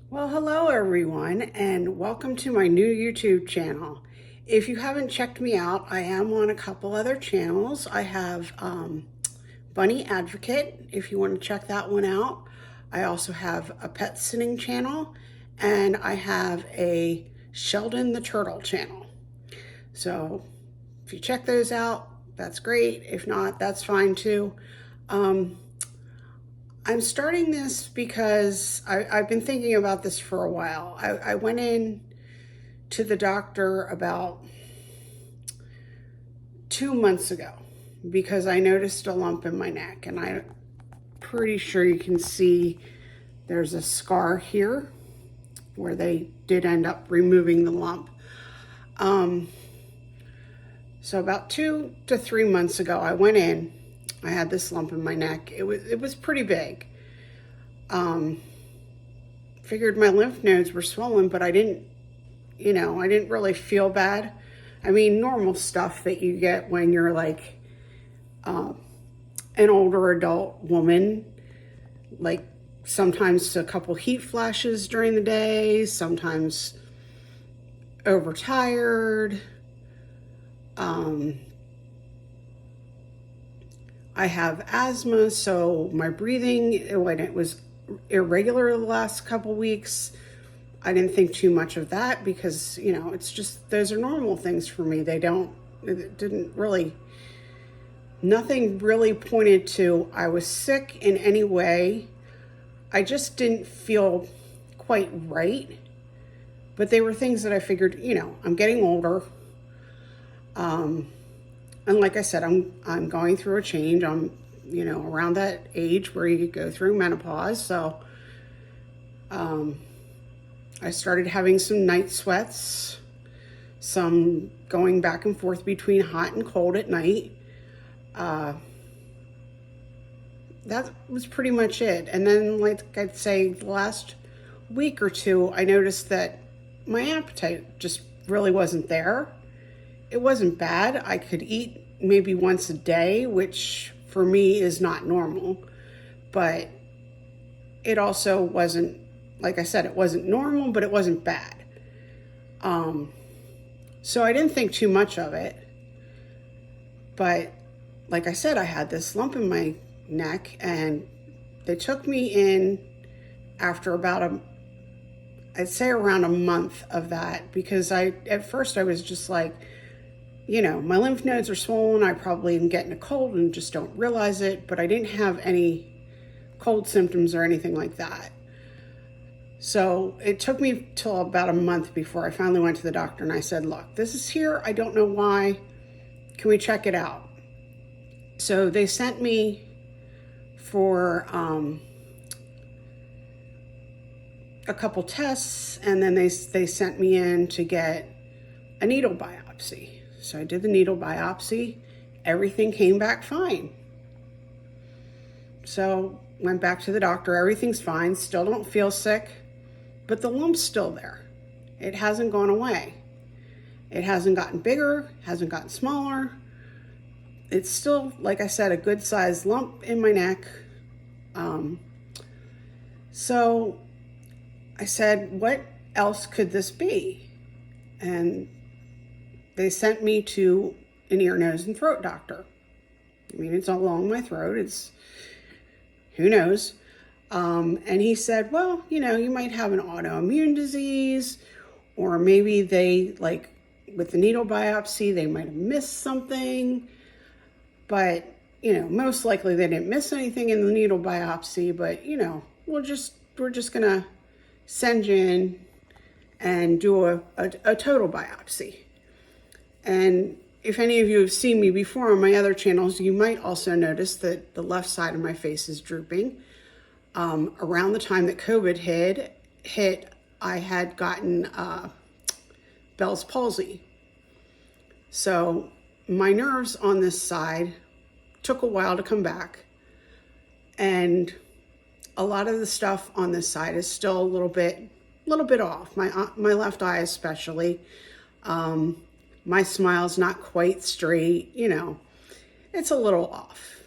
Well, hello everyone, and welcome to my new YouTube channel. If you haven't checked me out, I am on a couple other channels. I have Bunny Advocate, if you want to check that one out. I also have a pet sitting channel, and I have a Sheldon the Turtle channel. So if you check those out, that's great. If not, that's fine too. I'm starting this because I've been thinking about this for a while. I went in to the doctor about 2 months ago because I noticed a lump in my neck, and I'm pretty sure you can see there's a scar here where they did end up removing the lump. So about 2 to 3 months ago, I went in. I had this lump in my neck. It was pretty big. Figured my lymph nodes were swollen, but I didn't really feel bad. I mean, normal stuff that you get when you're like an older adult woman, like sometimes a couple heat flashes during the day, sometimes overtired. I have asthma, so my breathing, when it was irregular the last couple weeks, I didn't think too much of that because, it's just, those are normal things for me. Nothing really pointed to I was sick in any way. I just didn't feel quite right. But they were things that I figured, I'm getting older. And like I said, I'm going through a change. I'm, around that age where you go through menopause. So I started having some night sweats, some going back and forth between hot and cold at night. That was pretty much it. And then, like I'd say, the last week or two, I noticed that my appetite just really wasn't there. It wasn't bad. I could eat maybe once a day, which for me is not normal. But it also wasn't, like I said, it wasn't normal, but it wasn't bad. So I didn't think too much of it. But like I said, I had this lump in my neck, and they took me in after about I'd say around a month of that, because at first I was just like, my lymph nodes are swollen. I probably am getting a cold and just don't realize it, but I didn't have any cold symptoms or anything like that. So it took me till about a month before I finally went to the doctor, and I said, look, this is here. I don't know why. Can we check it out? So they sent me for a couple tests, and then they sent me in to get a needle biopsy. So I did the needle biopsy. Everything came back fine. So went back to the doctor. Everything's fine. Still don't feel sick, but the lump's still there. It hasn't gone away. It hasn't gotten bigger, hasn't gotten smaller. It's still, like I said, a good sized lump in my neck. So I said, what else could this be? And they sent me to an ear, nose, and throat doctor. I mean, it's all along my throat. It's, who knows? And he said, well, you might have an autoimmune disease, or maybe with the needle biopsy, they might have missed something. But, most likely they didn't miss anything in the needle biopsy, but, we're just going to send you in and do a total biopsy. And if any of you have seen me before on my other channels, you might also notice that the left side of my face is drooping. Around the time that COVID hit, I had gotten Bell's palsy. So my nerves on this side took a while to come back. And a lot of the stuff on this side is still a little bit off. My left eye especially. My smile's not quite straight. It's a little off.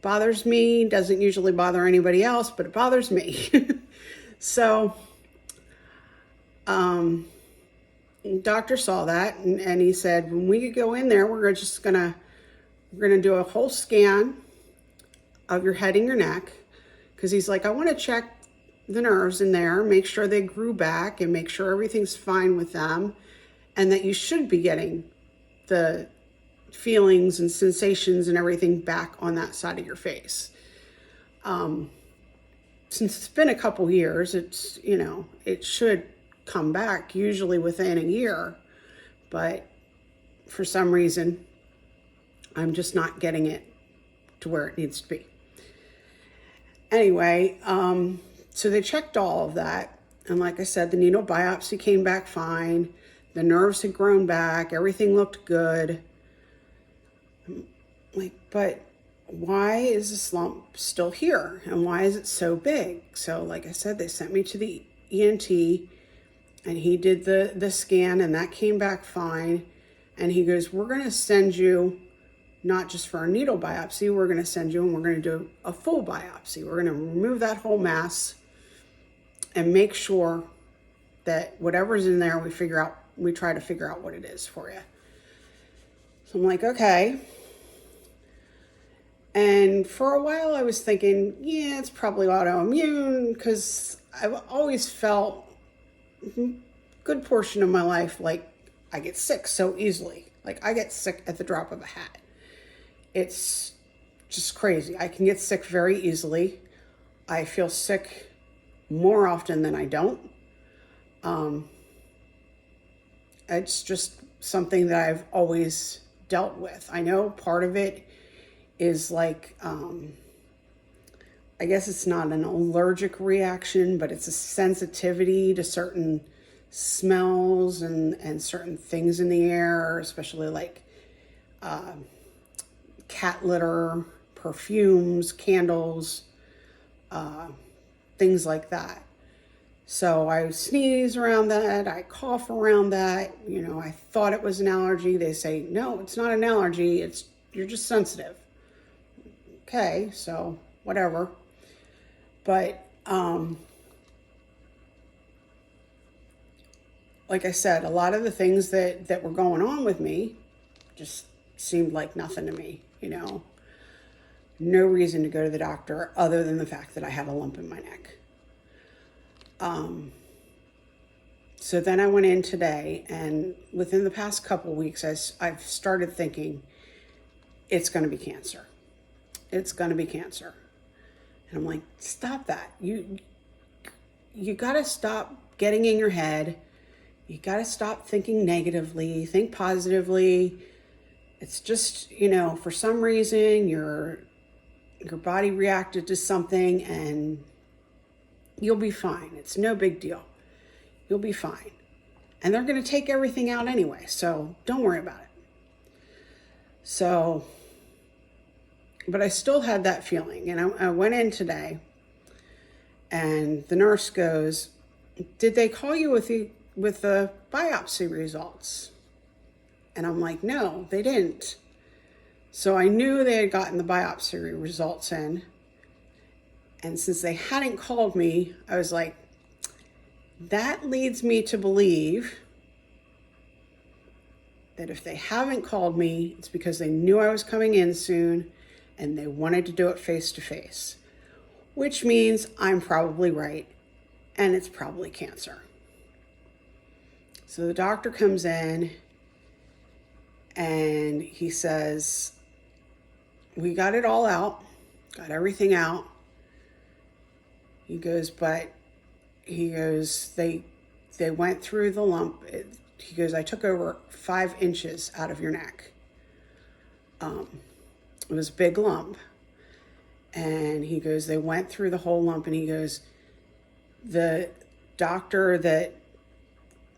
Bothers me, doesn't usually bother anybody else, but it bothers me. So The doctor saw that, and he said, when we go in there, we're gonna do a whole scan of your head and your neck, because he's like, I want to check the nerves in there, make sure they grew back, and make sure everything's fine with them, and that you should be getting the feelings and sensations and everything back on that side of your face. Since it's been a couple years, it's, it should come back usually within a year, but for some reason, I'm just not getting it to where it needs to be. Anyway, so they checked all of that. And like I said, the needle biopsy came back fine. The nerves had grown back. Everything looked good. But why is this lump still here? And why is it so big? So like I said, they sent me to the ENT, and he did the scan, and that came back fine. And he goes, we're going to send you not just for a needle biopsy, we're going to send you and we're going to do a full biopsy. We're going to remove that whole mass and make sure that whatever's in there, we try to figure out what it is for you. So I'm like, okay. And for a while I was thinking, yeah, it's probably autoimmune, because I've always felt a good portion of my life like I get sick so easily. Like I get sick at the drop of a hat. It's just crazy. I can get sick very easily. I feel sick more often than I don't. It's just something that I've always dealt with. I know part of it is like, I guess it's not an allergic reaction, but it's a sensitivity to certain smells and certain things in the air, especially like cat litter, perfumes, candles, things like that. So I sneeze around that, I cough around that, I thought it was an allergy. They say, no, it's not an allergy, you're just sensitive. Okay, so whatever. But like I said, a lot of the things that were going on with me just seemed like nothing to me, No reason to go to the doctor other than the fact that I had a lump in my neck. So then I went in today, and within the past couple of weeks, I've started thinking it's going to be cancer. It's going to be cancer. And I'm like, stop that. You got to stop getting in your head. You got to stop thinking negatively, think positively. It's just, for some reason your body reacted to something, and you'll be fine. It's no big deal. You'll be fine. And they're going to take everything out anyway, so don't worry about it. So, but I still had that feeling. And I went in today, and the nurse goes, did they call you with the biopsy results? And I'm like, no, they didn't. So I knew they had gotten the biopsy results in. And since they hadn't called me, I was like, that leads me to believe that if they haven't called me, it's because they knew I was coming in soon and they wanted to do it face to face, which means I'm probably right and it's probably cancer. So the doctor comes in and he says, we got it all out, got everything out. He goes, they went through the lump. He goes, I took over 5 inches out of your neck. It was a big lump. And he goes, they went through the whole lump, and he goes, the doctor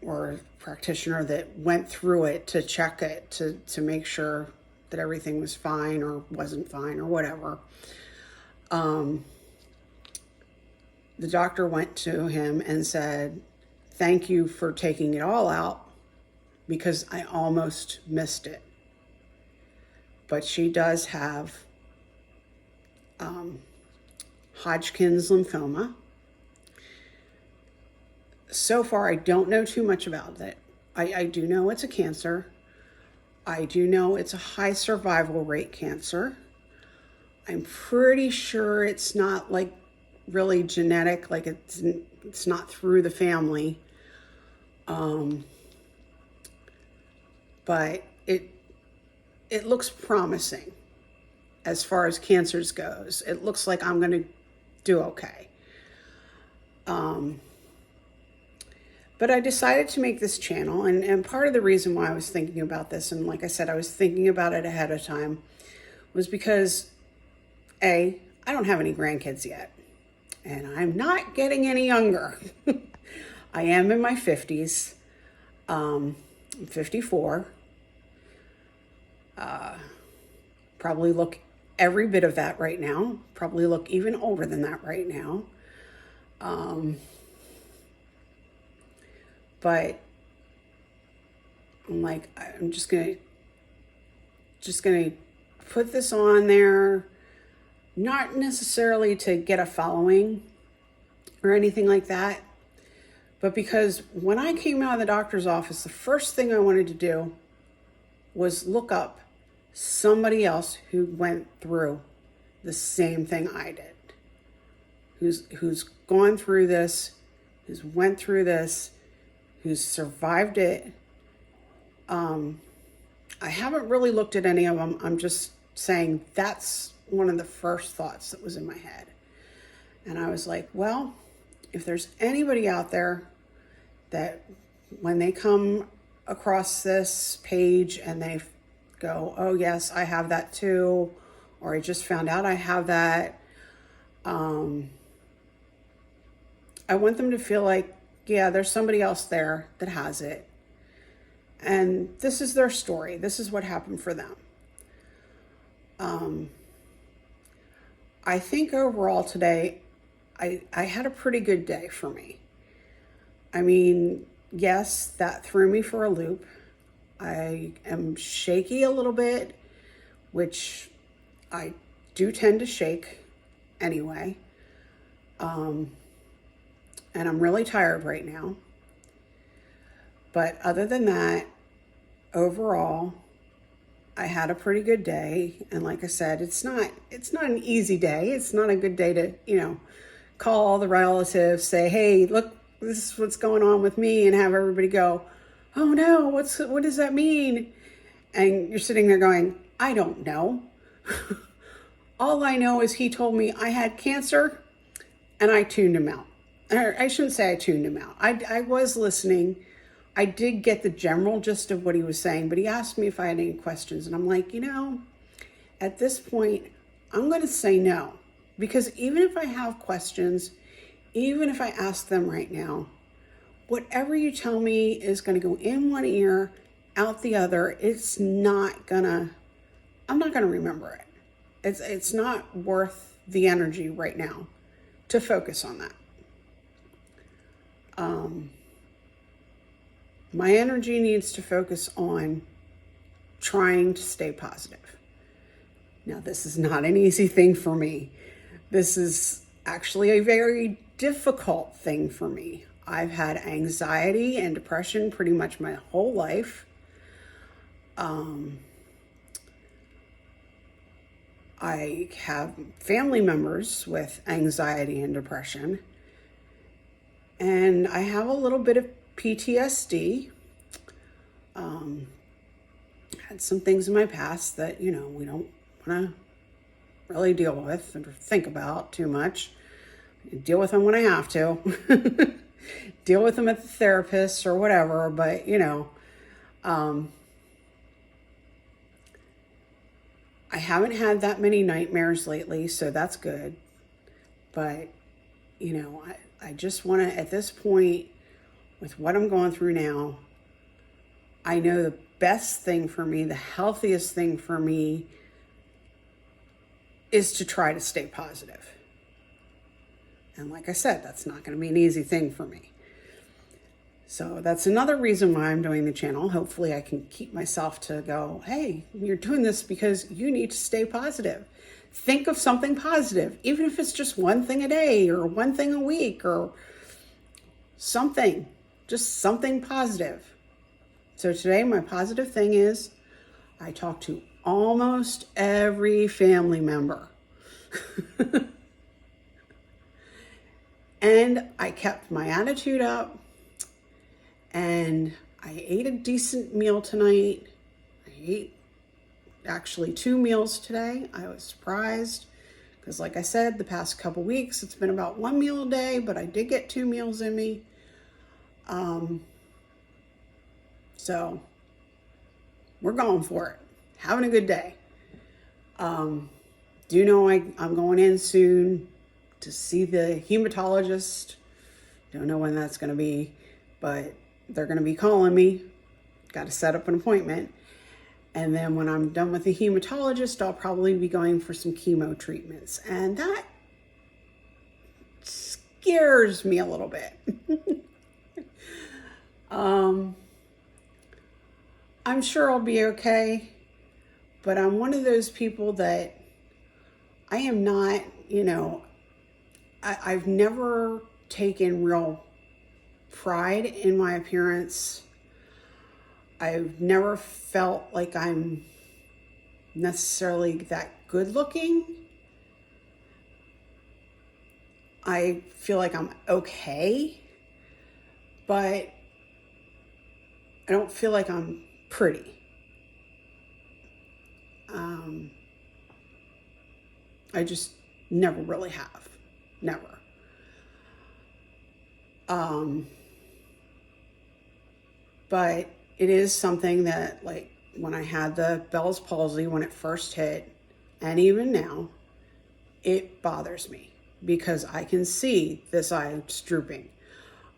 or practitioner that went through it to check it, to make sure that everything was fine or wasn't fine or whatever. The doctor went to him and said, thank you for taking it all out because I almost missed it. But she does have Hodgkin's lymphoma. so far, I don't know too much about it. I do know it's a cancer. I do know it's a high survival rate cancer. I'm pretty sure it's not like really genetic, like it's not through the family. But it looks promising as far as cancers goes. It looks like I'm going to do okay. But I decided to make this channel, and part of the reason why I was thinking about this, and like I said, I was thinking about it ahead of time, was because I don't have any grandkids yet, and I'm not getting any younger. I am in my 50s. I'm 54. Probably look every bit of that right now. Probably look even older than that right now. But I'm like, I'm just gonna put this on there, not necessarily to get a following or anything like that, but because when I came out of the doctor's office, the first thing I wanted to do was look up somebody else who went through the same thing I did, who's gone through this, who's went through this, who's survived it. I haven't really looked at any of them. I'm just saying that's one of the first thoughts that was in my head. And I was like, well, if there's anybody out there that when they come across this page and they go, oh yes, I have that too, or I just found out I have that, I want them to feel like, yeah, there's somebody else there that has it. And this is their story. This is what happened for them. I think overall today, I had a pretty good day for me. I mean, yes, that threw me for a loop. I am shaky a little bit, which I do tend to shake anyway. And I'm really tired right now. But other than that, overall, I had a pretty good day. And like I said, it's not an easy day. It's not a good day to, call all the relatives, say, hey, look, this is what's going on with me, and have everybody go, oh no, what does that mean? And you're sitting there going, I don't know. All I know is he told me I had cancer and I tuned him out. Or I shouldn't say I tuned him out. I was listening. I did get the general gist of what he was saying, but he asked me if I had any questions. And I'm like, at this point, I'm going to say no. Because even if I have questions, even if I ask them right now, whatever you tell me is going to go in one ear, out the other. I'm not going to remember it. It's not worth the energy right now to focus on that. My energy needs to focus on trying to stay positive. Now, this is not an easy thing for me. This is actually a very difficult thing for me. I've had anxiety and depression pretty much my whole life. I have family members with anxiety and depression. And I have a little bit of PTSD. Had some things in my past that, we don't want to really deal with or think about too much. Deal with them when I have to. Deal with them at the therapist or whatever. But, I haven't had that many nightmares lately, so that's good. But, I just want to, at this point, with what I'm going through now, I know the best thing for me, the healthiest thing for me, is to try to stay positive. And like I said, that's not going to be an easy thing for me. So that's another reason why I'm doing the channel. Hopefully I can keep myself to go, hey, you're doing this because you need to stay positive. Think of something positive, even if it's just one thing a day or one thing a week or something, just something positive. So today my positive thing is I talked to almost every family member. And I kept my attitude up, and I ate a decent meal tonight. I ate actually 2 meals today. I was surprised because, like I said, the past couple weeks it's been about 1 meal a day, but I did get 2 meals in me. So we're going for it. Having a good day. Do know I'm going in soon to see the hematologist. Don't know when that's going to be, but they're going to be calling me. Got to set up an appointment. And then when I'm done with the hematologist, I'll probably be going for some chemo treatments. And that scares me a little bit. I'm sure I'll be okay, but I'm one of those people that I am not, I've never taken real pride in my appearance. I've never felt like I'm necessarily that good looking. I feel like I'm okay, but I don't feel like I'm pretty. I just never really have. Never. But it is something that, like, when I had the Bell's palsy, when it first hit, and even now, it bothers me because I can see this eye drooping.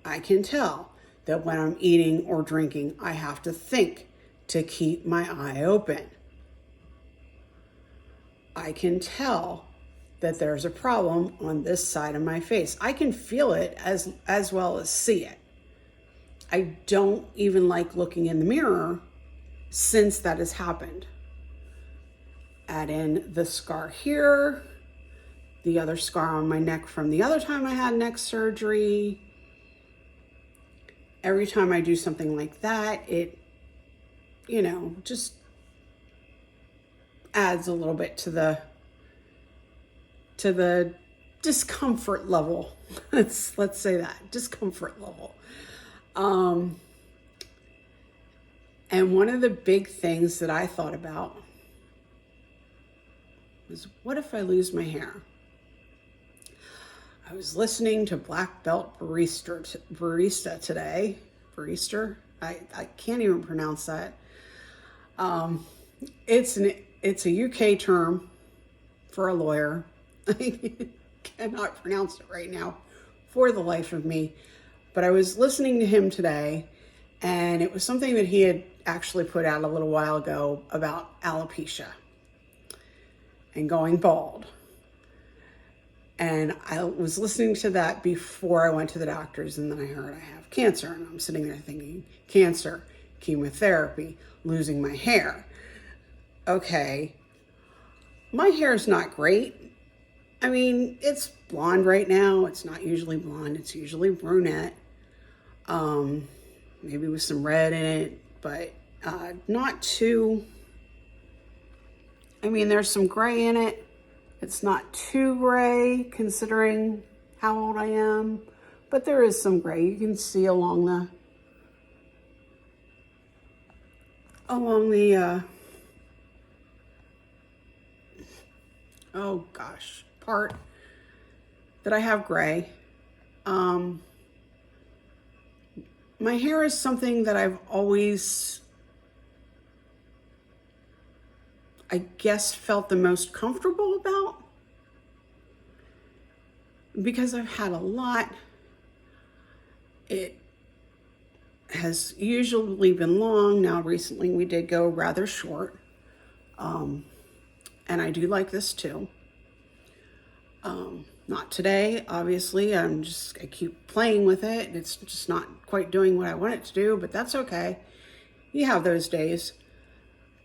I can tell that when I'm eating or drinking, I have to think to keep my eye open. I can tell that there's a problem on this side of my face. I can feel it as well as see it. I don't even like looking in the mirror since that has happened. Add in the scar here, the other scar on my neck from the other time I had neck surgery. Every time I do something like that, it, just adds a little bit to the discomfort level. Let's say that, discomfort level. And one of the big things that I thought about was, what if I lose my hair? I was listening to Black Belt Barista today. Barista? I can't even pronounce that. It's a UK term for a lawyer. I cannot pronounce it right now for the life of me. But I was listening to him today, and it was something that he had actually put out a little while ago about alopecia and going bald. And I was listening to that before I went to the doctors, and then I heard I have cancer, and I'm sitting there thinking, cancer, chemotherapy, losing my hair. Okay, my hair is not great. I mean, it's blonde right now. It's not usually blonde. It's usually brunette. Maybe with some red in it, but not too. I mean, there's some gray in it. It's not too gray considering how old I am, but there is some gray. You can see along the part that I have gray. My hair is something that I've always, I guess, felt the most comfortable about because I've had a lot. It has usually been long. Now, recently we did go rather short. And I do like this too. Not today, obviously. I keep playing with it. It's just not quite doing what I want it to do, but that's okay. You have those days.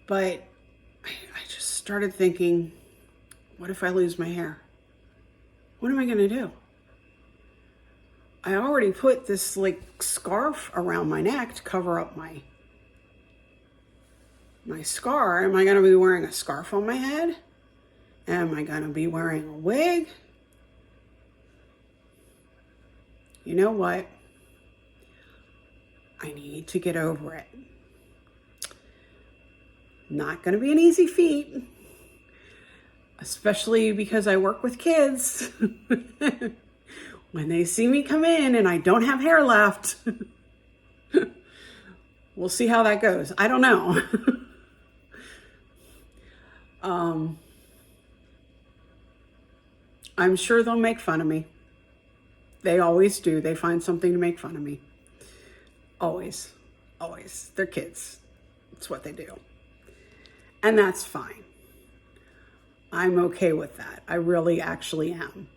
But I just started thinking, what if I lose my hair? What am I going to do? I already put this like scarf around my neck to cover up my scar. Am I going to be wearing a scarf on my head? Am I going to be wearing a wig? You know what? I need to get over it. Not going to be an easy feat, especially because I work with kids. When they see me come in and I don't have hair left, we'll see how that goes. I don't know. I'm sure they'll make fun of me. They always do. They find something to make fun of me. Always. Always. They're kids. It's what they do. And that's fine. I'm okay with that. I really actually am.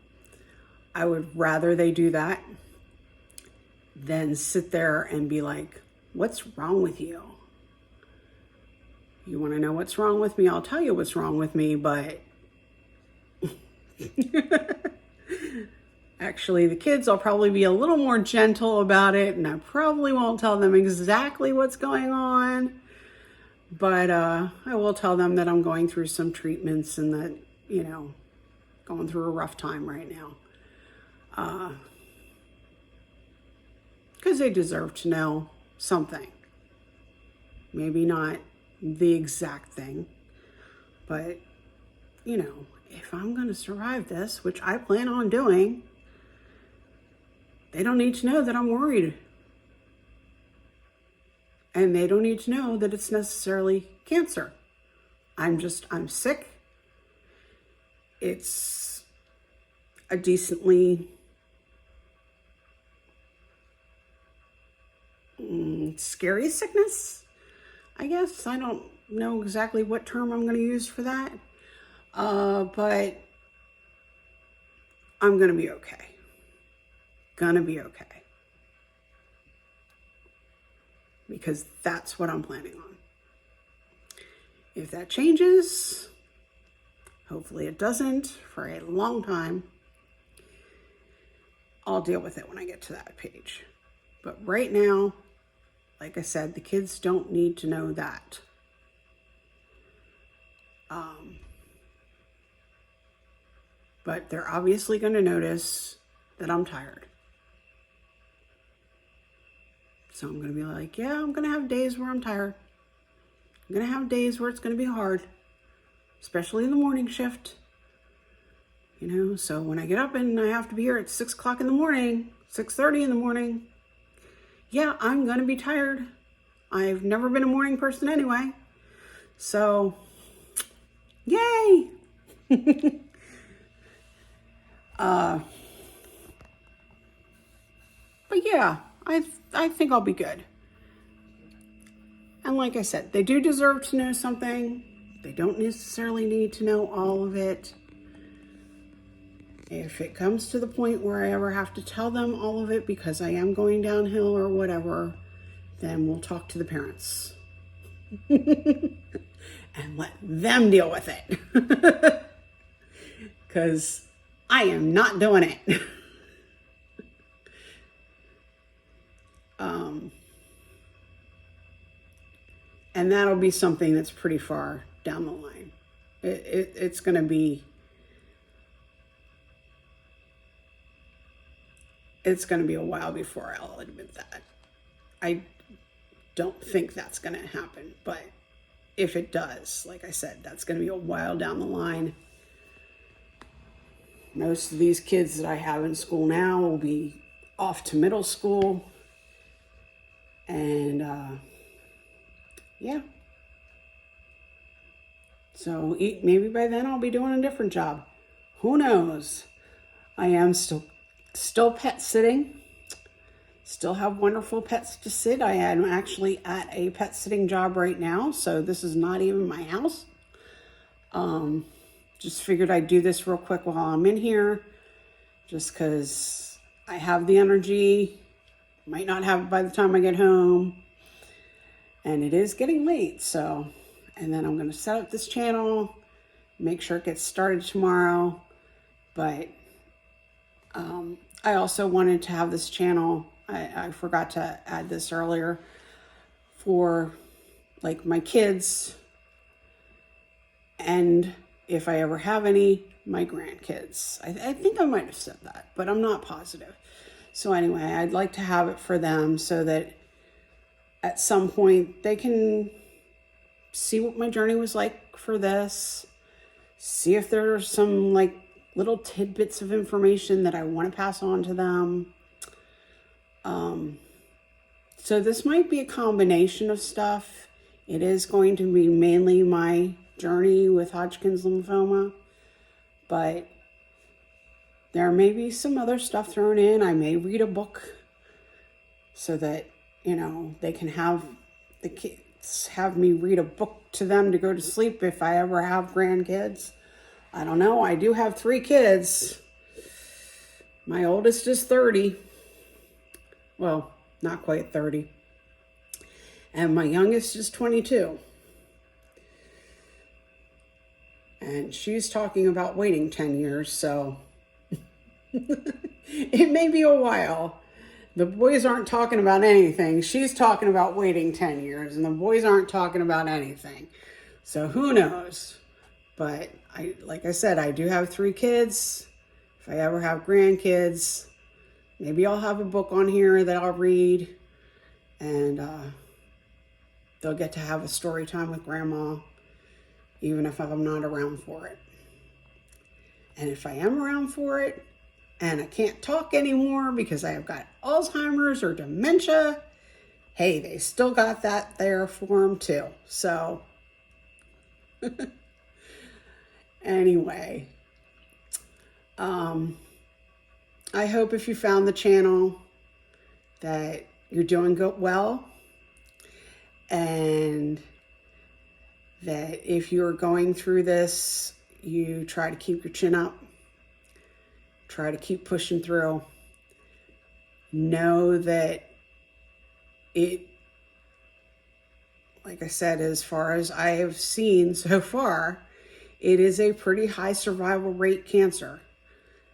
I would rather they do that than sit there and be like, what's wrong with you? You want to know what's wrong with me? I'll tell you what's wrong with me, but actually the kids, I'll probably be a little more gentle about it, and I probably won't tell them exactly what's going on, but I will tell them that I'm going through some treatments and that, you know, going through a rough time right now. Because they deserve to know something. Maybe not the exact thing, but, you know, if I'm going to survive this, which I plan on doing, they don't need to know that I'm worried. And they don't need to know that it's necessarily cancer. I'm sick. It's a decently scary sickness, I guess. I don't know exactly what term I'm going to use for that. But I'm going to be okay. Gonna be okay. Because that's what I'm planning on. If that changes, hopefully it doesn't for a long time, I'll deal with it when I get to that page. But right now, like I said, the kids don't need to know that. But they're obviously going to notice that I'm tired. So I'm going to be like, yeah, I'm going to have days where I'm tired. I'm going to have days where it's going to be hard, especially in the morning shift. You know, so when I get up and I have to be here at 6 o'clock in the morning, 6:30 in the morning, yeah, I'm going to be tired. I've never been a morning person anyway. So, yay! But yeah, I think I'll be good. And like I said, they do deserve to know something. They don't necessarily need to know all of it. If it comes to the point where I ever have to tell them all of it because I am going downhill or whatever, then we'll talk to the parents. And let them deal with it. Because I am not doing it. And that'll be something that's pretty far down the line. It's going to be... It's going to be a while before I'll admit that. I don't think that's going to happen. But if it does, like I said, that's going to be a while down the line. Most of these kids that I have in school now will be off to middle school. And, yeah. So maybe by then I'll be doing a different job. Who knows? I am still pet sitting. Still have wonderful pets to sit. I am actually at a pet sitting job right now, so this is not even my house. Just figured I'd do this real quick while I'm in here, just because I have the energy. Might not have it by the time I get home. And it is getting late, so... And then I'm going to set up this channel, make sure it gets started tomorrow. But I also wanted to have this channel. I forgot to add this earlier, for like my kids, and if I ever have any, my grandkids. I think I might have said that, but I'm not positive. So anyway, I'd like to have it for them so that at some point they can see what my journey was like for this, see if there's some like little tidbits of information that I want to pass on to them. So this might be a combination of stuff. It is going to be mainly my journey with Hodgkin's lymphoma, but there may be some other stuff thrown in. I may read a book so that, you know, they can have the kids have me read a book to them to go to sleep if I ever have grandkids. I don't know. I do have 3 kids. My oldest is 30. Well, not quite 30. And my youngest is 22. And she's talking about waiting 10 years, so it may be a while. The boys aren't talking about anything. She's talking about waiting 10 years, and the boys aren't talking about anything. So who knows? But like I said, I do have 3 kids. If I ever have grandkids, maybe I'll have a book on here that I'll read, and they'll get to have a story time with Grandma, even if I'm not around for it. And if I am around for it, and I can't talk anymore because I have got Alzheimer's or dementia, hey, they still got that there for them too. So anyway, I hope if you found the channel that you're doing well, and that if you're going through this, you try to keep your chin up, try to keep pushing through. Know that it, like I said, as far as I have seen so far, it is a pretty high survival rate cancer.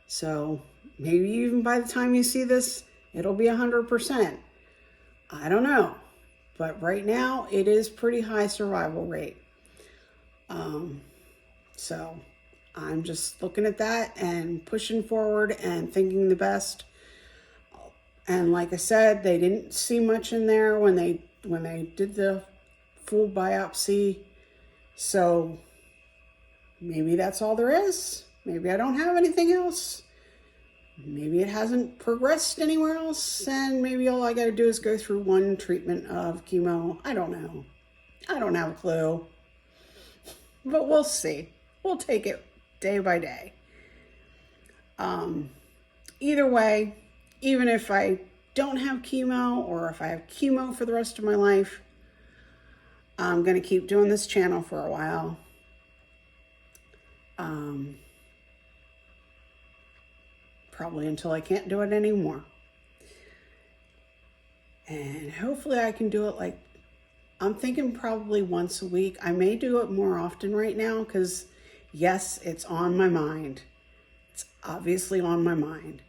So maybe even by the time you see this, it'll be 100%. I don't know. But right now, it is pretty high survival rate. So I'm just looking at that and pushing forward and thinking the best. And like I said, they didn't see much in there when they did the full biopsy. So maybe that's all there is. Maybe I don't have anything else. Maybe it hasn't progressed anywhere else, and maybe all I got to do is go through one treatment of chemo. I don't know. I don't have a clue. But we'll see. We'll take it day by day. Either way, even if I don't have chemo, or if I have chemo for the rest of my life, I'm going to keep doing this channel for a while. Probably until I can't do it anymore. And hopefully I can do it, like, I'm thinking probably once a week. I may do it more often right now because, yes, it's on my mind. It's obviously on my mind.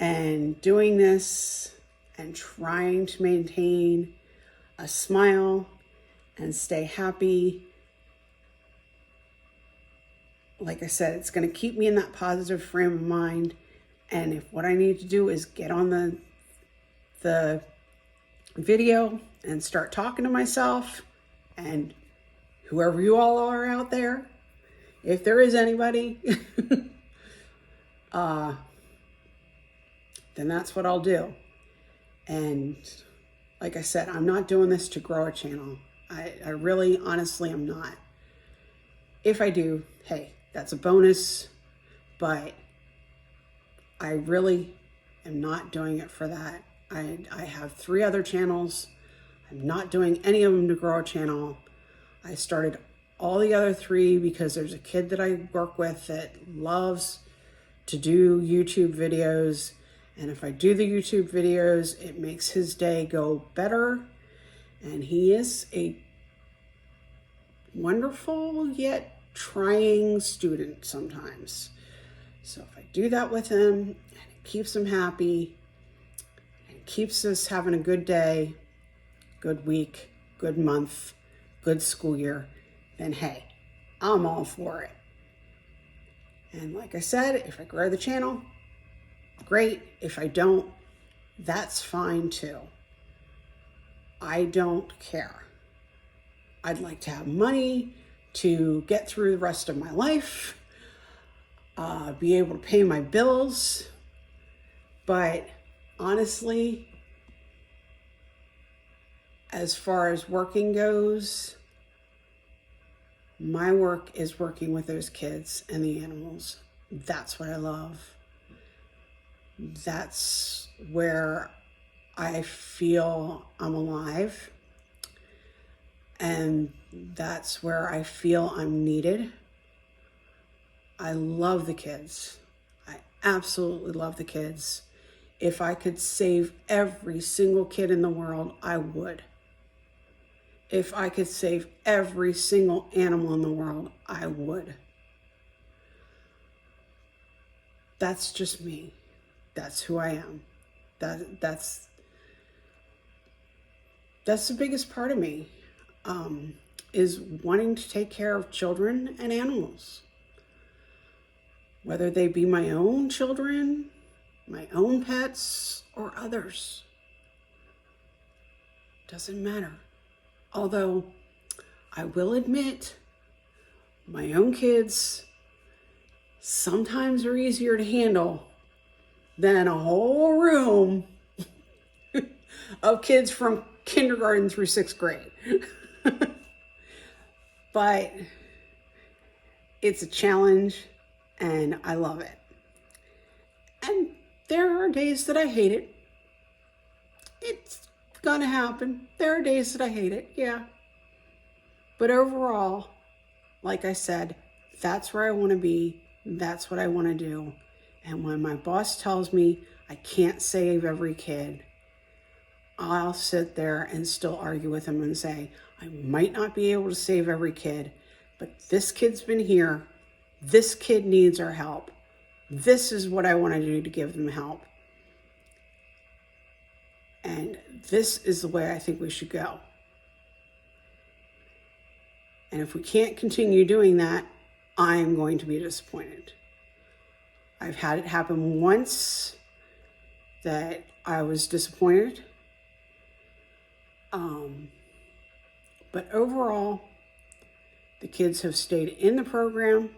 And doing this and trying to maintain a smile and stay happy, like I said, it's going to keep me in that positive frame of mind. And if what I need to do is get on the video and start talking to myself and whoever you all are out there, if there is anybody, then that's what I'll do. And like I said, I'm not doing this to grow a channel. I really, honestly, am not. If I do, hey, that's a bonus, but I really am not doing it for that. I have 3 other channels. I'm not doing any of them to grow a channel. I started all the other 3 because there's a kid that I work with that loves to do YouTube videos. And if I do the YouTube videos, it makes his day go better. And he is a wonderful yet trying student sometimes. So if I do that with him and it keeps them happy, and keeps us having a good day, good week, good month, good school year, then hey, I'm all for it. And like I said, if I grow the channel, great. If I don't, that's fine too. I don't care. I'd like to have money to get through the rest of my life, be able to pay my bills. But honestly, as far as working goes, my work is working with those kids and the animals. That's what I love. That's where I feel I'm alive. And that's where I feel I'm needed. I love the kids. I absolutely love the kids. If I could save every single kid in the world, I would. If I could save every single animal in the world, I would. That's just me. That's who I am. That's the biggest part of me, is wanting to take care of children and animals. Whether they be my own children, my own pets, or others. Doesn't matter. Although, I will admit, my own kids sometimes are easier to handle than a whole room of kids from kindergarten through 6th grade. But it's a challenge and I love it. And there are days that I hate it. It's gonna happen. There are days that I hate it, yeah. But overall, like I said, that's where I want to be. That's what I want to do. And when my boss tells me I can't save every kid, I'll sit there and still argue with him and say, I might not be able to save every kid, but this kid's been here. This kid needs our help. This is what I want to do to give them help. And this is the way I think we should go. And if we can't continue doing that, I'm going to be disappointed. I've had it happen once that I was disappointed. But overall, the kids have stayed in the program.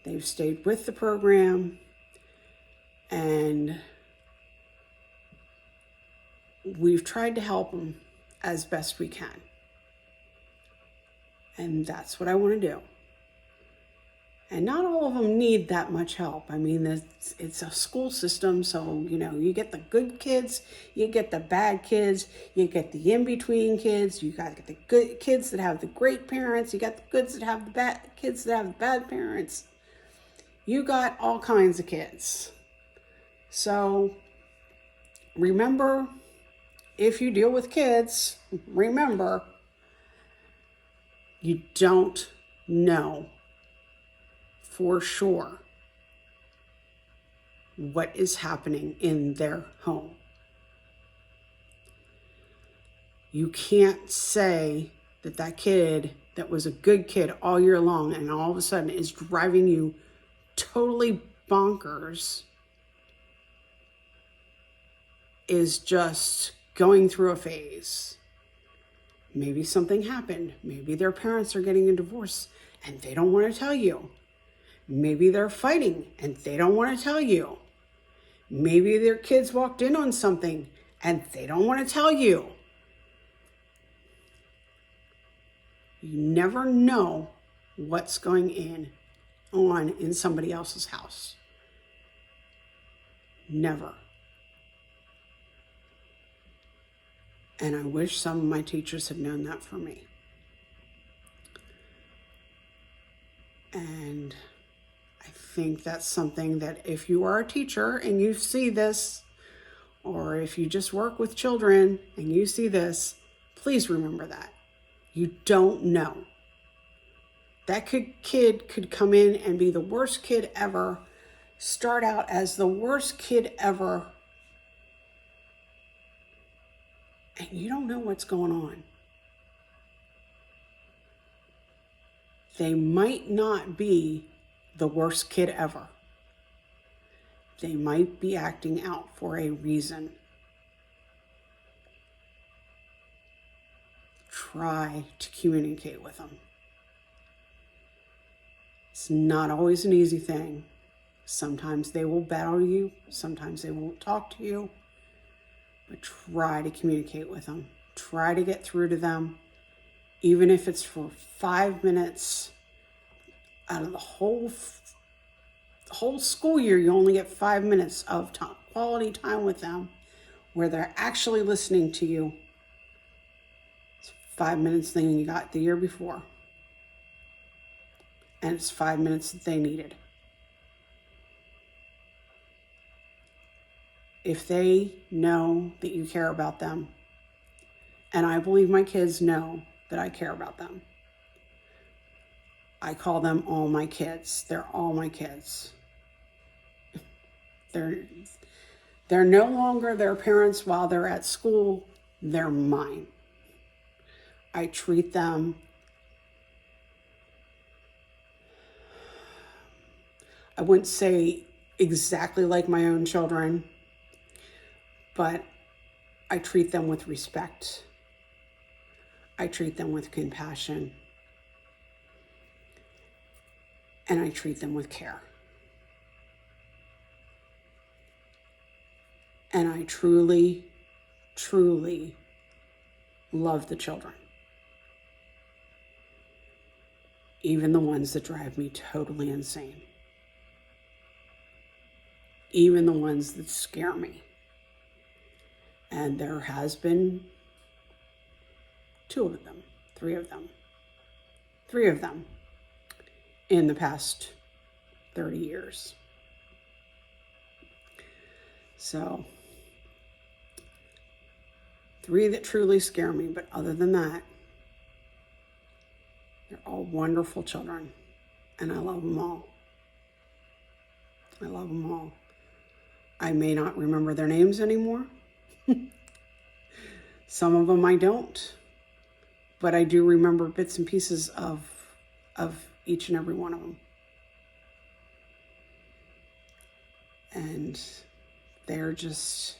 They've stayed with the program. And we've tried to help them as best we can. And that's what I want to do. And not all of them need that much help. I mean, it's a school system, so, you get the good kids, you get the bad kids, you get the in-between kids, you got the good kids that have the great parents, you got the kids that have the bad kids that have the bad parents. You got all kinds of kids. So, remember, if you deal with kids, remember, you don't know for sure what is happening in their home. You can't say that kid that was a good kid all year long and all of a sudden is driving you totally bonkers is just going through a phase. Maybe something happened. Maybe their parents are getting a divorce and they don't want to tell you. Maybe they're fighting and they don't want to tell you. Maybe their kids walked in on something and they don't want to tell you. You never know what's going on in somebody else's house. Never. And I wish some of my teachers had known that for me. And I think that's something that if you are a teacher and you see this, or if you just work with children and you see this, please remember that. You don't know. That kid could come in and be the worst kid ever, start out as the worst kid ever, and you don't know what's going on. They might not be the worst kid ever. They might be acting out for a reason. Try to communicate with them. It's not always an easy thing. Sometimes they will battle you. Sometimes they won't talk to you. But try to communicate with them. Try to get through to them. Even if it's for 5 minutes out of the whole school year, you only get 5 minutes of quality time with them where they're actually listening to you. It's 5 minutes than you got the year before. And it's 5 minutes that they needed. If they know that you care about them, and I believe my kids know that I care about them, I call them all my kids. They're all my kids. They're no longer their parents while they're at school. They're mine. I treat them I wouldn't say exactly like my own children, but I treat them with respect. I treat them with compassion. And I treat them with care. And I truly, truly love the children. Even the ones that drive me totally insane. Even the ones that scare me. And there has been 3 of them in the past 30 years. So, 3 that truly scare me, but other than that, they're all wonderful children, and I love them all. I love them all. I may not remember their names anymore. Some of them I don't, but I do remember bits and pieces of each and every one of them. And they're just,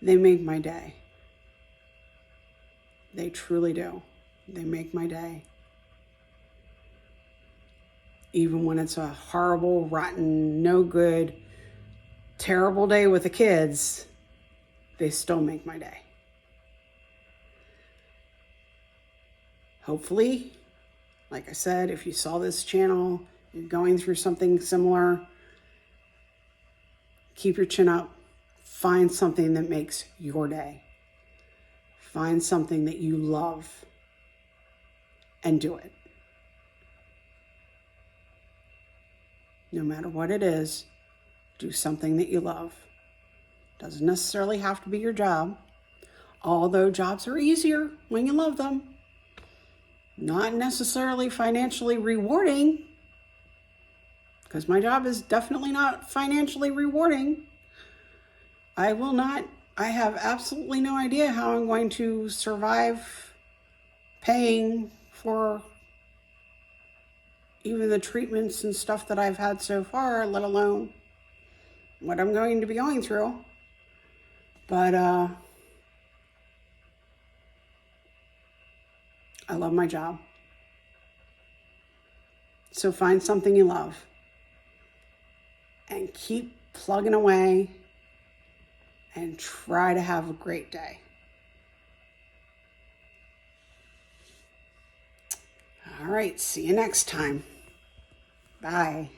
they make my day. They truly do. They make my day. Even when it's a horrible, rotten, no good, terrible day with the kids, they still make my day. Hopefully, like I said, if you saw this channel, you're going through something similar, keep your chin up. Find something that makes your day. Find something that you love and do it. No matter what it is, do something that you love. Doesn't necessarily have to be your job, although jobs are easier when you love them. Not necessarily financially rewarding, because my job is definitely not financially rewarding. I have absolutely no idea how I'm going to survive paying for even the treatments and stuff that I've had so far, let alone what I'm going to be going through. But I love my job. So find something you love and keep plugging away and try to have a great day. All right, see you next time. Bye.